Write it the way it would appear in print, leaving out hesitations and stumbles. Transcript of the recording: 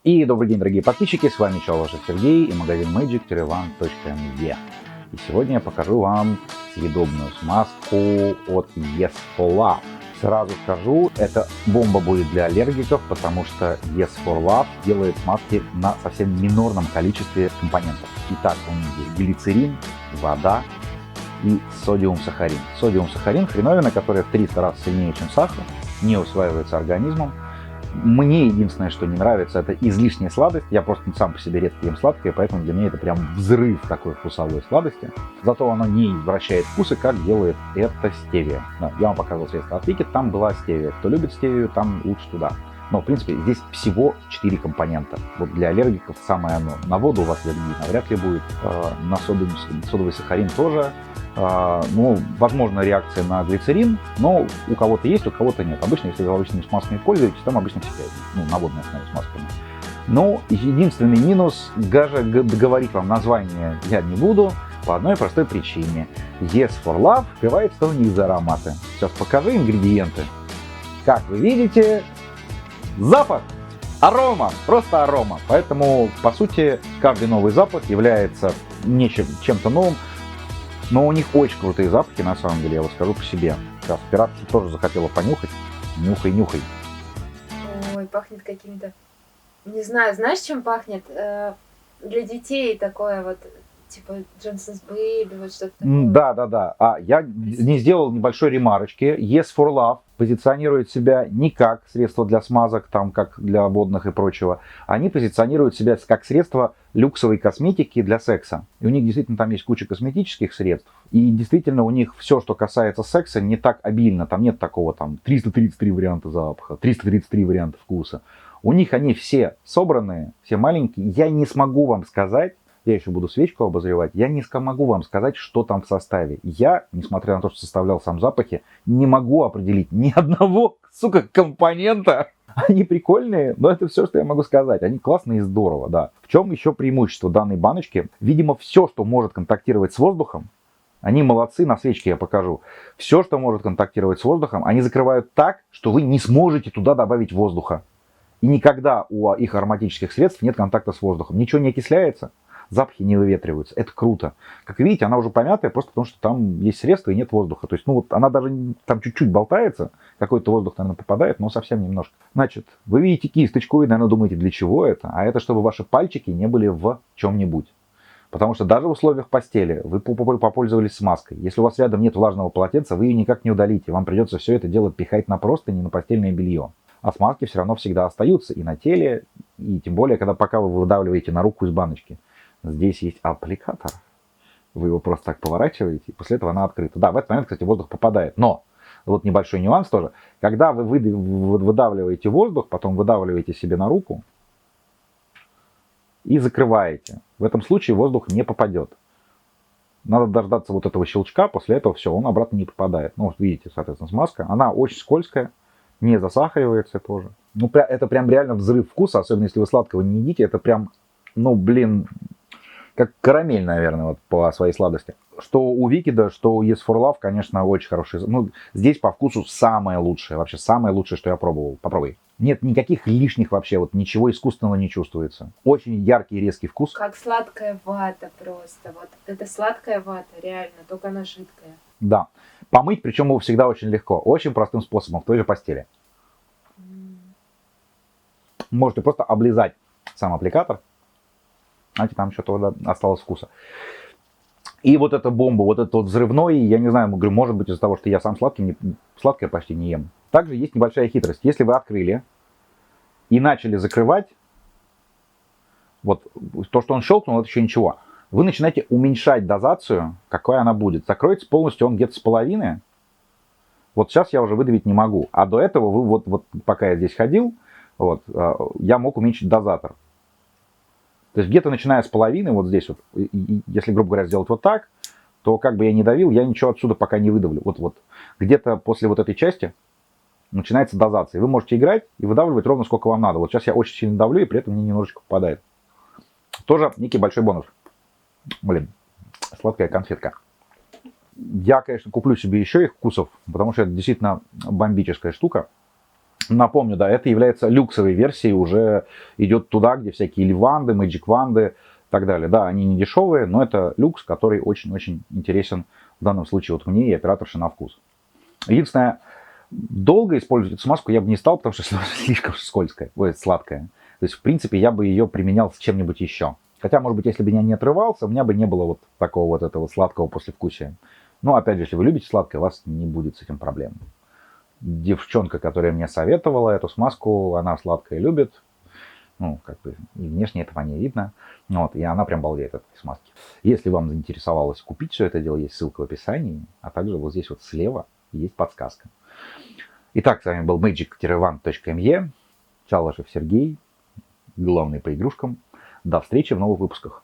И добрый день, дорогие подписчики, с вами Чалвашев Сергей и магазин magic-one.mv. И сегодня я покажу вам съедобную смазку от Yes4Love. Сразу скажу, эта бомба будет для аллергиков, потому что Yes4Love делает смазки на совсем минорном количестве компонентов. Итак, у них есть глицерин, вода и содиум-сахарин. Содиум-сахарин хреновина, которая в 300 раз сильнее, чем сахар, не усваивается организмом. Мне единственное, что не нравится, это излишняя сладость. Я просто сам по себе редко ем сладкое, поэтому для меня это прям взрыв такой вкусовой сладости. Зато оно не извращает вкусы, как делает это стевия. Да, я вам показывал средство от Wicked, там была стевия. Кто любит стевию, там лучше туда. Но, в принципе, здесь всего 4 компонента. Вот для аллергиков самое оно. На воду у вас аллергии навряд ли будет. На содовый сахарин тоже. Ну, возможно, реакция на глицерин, но у кого-то есть, у кого-то нет. Обычно, если вы обычными смазками пользуетесь, там обычно всегда, на водной основе смазками. Но единственный минус, даже говорить вам название я не буду, по одной простой причине. Yes4Love скрывается у них за ароматы. Сейчас покажу ингредиенты. Как вы видите, запах, арома, просто арома. Поэтому, по сути, каждый новый запах является не чем-то новым. Но у них очень крутые запахи, на самом деле, я вот скажу по себе. Сейчас операция тоже захотела понюхать. Нюхай, нюхай. Ой, пахнет каким-то... Не знаю, знаешь, чем пахнет? Для детей такое вот, типа Johnson's Baby, вот что-то такое. Да. Я не сделал небольшой ремарочки. Yes4Love позиционирует себя не как средство для смазок, там, как для водных и прочего. Они позиционируют себя как средство люксовой косметики для секса. И у них действительно там есть куча косметических средств. И действительно у них все, что касается секса, не так обильно. Там нет такого там 333 варианта запаха, 333 варианта вкуса. У них они все собранные, все маленькие. Я не смогу вам сказать, я еще буду свечку обозревать, я не смогу вам сказать, что там в составе. Я, несмотря на то, что составлял сам запахи, не могу определить ни одного, компонента. Они прикольные, но это все, что я могу сказать. Они классные и здорово, да. В чем еще преимущество данной баночки? Видимо, все, что может контактировать с воздухом, они молодцы, на свечке я покажу. Все, что может контактировать с воздухом, они закрывают так, что вы не сможете туда добавить воздуха. И никогда у их ароматических средств нет контакта с воздухом. Ничего не окисляется, запахи не выветриваются. Это круто. Как видите, она уже помятая, просто потому что там есть средства и нет воздуха. То есть, ну вот она даже там чуть-чуть болтается, какой-то воздух, наверное, попадает, но совсем немножко. Значит, вы видите кисточку и, наверное, думаете, для чего это? А это, чтобы ваши пальчики не были в чем-нибудь. Потому что даже в условиях постели вы попользовались смазкой. Если у вас рядом нет влажного полотенца, вы ее никак не удалите. Вам придется все это дело пихать на простыни, на постельное белье. А смазки все равно всегда остаются и на теле, и тем более, пока вы выдавливаете на руку из баночки. Здесь есть аппликатор. Вы его просто так поворачиваете, и после этого она открыта. Да, в этот момент, кстати, воздух попадает. Но, вот небольшой нюанс тоже. Когда вы выдавливаете воздух, потом выдавливаете себе на руку и закрываете. В этом случае воздух не попадет. Надо дождаться вот этого щелчка, после этого все, он обратно не попадает. Ну, вот видите, соответственно, смазка. Она очень скользкая, не засахаривается тоже. Ну, это прям реально взрыв вкуса, особенно если вы сладкого не едите. Это прям, ну, блин, как карамель, наверное, вот по своей сладости. Что у Wicked, что у Yes4Love, конечно, очень хорошие. Ну, здесь по вкусу самое лучшее, вообще самое лучшее, что я пробовал. Попробуй. Нет никаких лишних вообще, вот ничего искусственного не чувствуется. Очень яркий и резкий вкус. Как сладкая вата просто. Вот это сладкая вата, реально, только она жидкая. Да. Помыть, причем его всегда очень легко. Очень простым способом, в той же постели. Можете просто облизать сам аппликатор. Знаете, там что-то осталось вкуса. И вот эта бомба, вот этот вот взрывной, я не знаю, говорю, может быть из-за того, что я сам сладкое почти не ем. Также есть небольшая хитрость. Если вы открыли и начали закрывать, вот то, что он щелкнул, это еще ничего. Вы начинаете уменьшать дозацию, какая она будет. Закроется полностью он где-то с половины. Вот сейчас я уже выдавить не могу. А до этого вы вот пока я здесь ходил, вот, я мог уменьшить дозатор. То есть где-то начиная с половины, вот здесь вот, если, грубо говоря, сделать вот так, то как бы я не давил, я ничего отсюда пока не выдавлю. Вот. Где-то после вот этой части начинается дозация. Вы можете играть и выдавливать ровно сколько вам надо. Вот сейчас я очень сильно давлю, и при этом мне немножечко попадает. Тоже некий большой бонус. Блин, сладкая конфетка. Я, конечно, куплю себе еще их вкусов, потому что это действительно бомбическая штука. Напомню, да, это является люксовой версией, уже идет туда, где всякие ливанды, Magic ванды и так далее. Да, они не дешевые, но это люкс, который очень-очень интересен в данном случае вот мне и операторше на вкус. Единственное, долго использовать эту смазку я бы не стал, потому что слишком скользкая, сладкая. То есть, в принципе, я бы ее применял с чем-нибудь еще. Хотя, может быть, если бы я не отрывался, у меня бы не было вот такого вот этого сладкого послевкусия. Но, опять же, если вы любите сладкое, у вас не будет с этим проблем. Девчонка, которая мне советовала эту смазку, она сладкое любит. Ну, как бы, и внешне этого не видно. Вот, и она прям балдеет от этой смазки. Если вам заинтересовалось купить все это дело, есть ссылка в описании, а также вот здесь вот слева есть подсказка. Итак, с вами был magic-one.me. Чалышев Сергей, главный по игрушкам. До встречи в новых выпусках.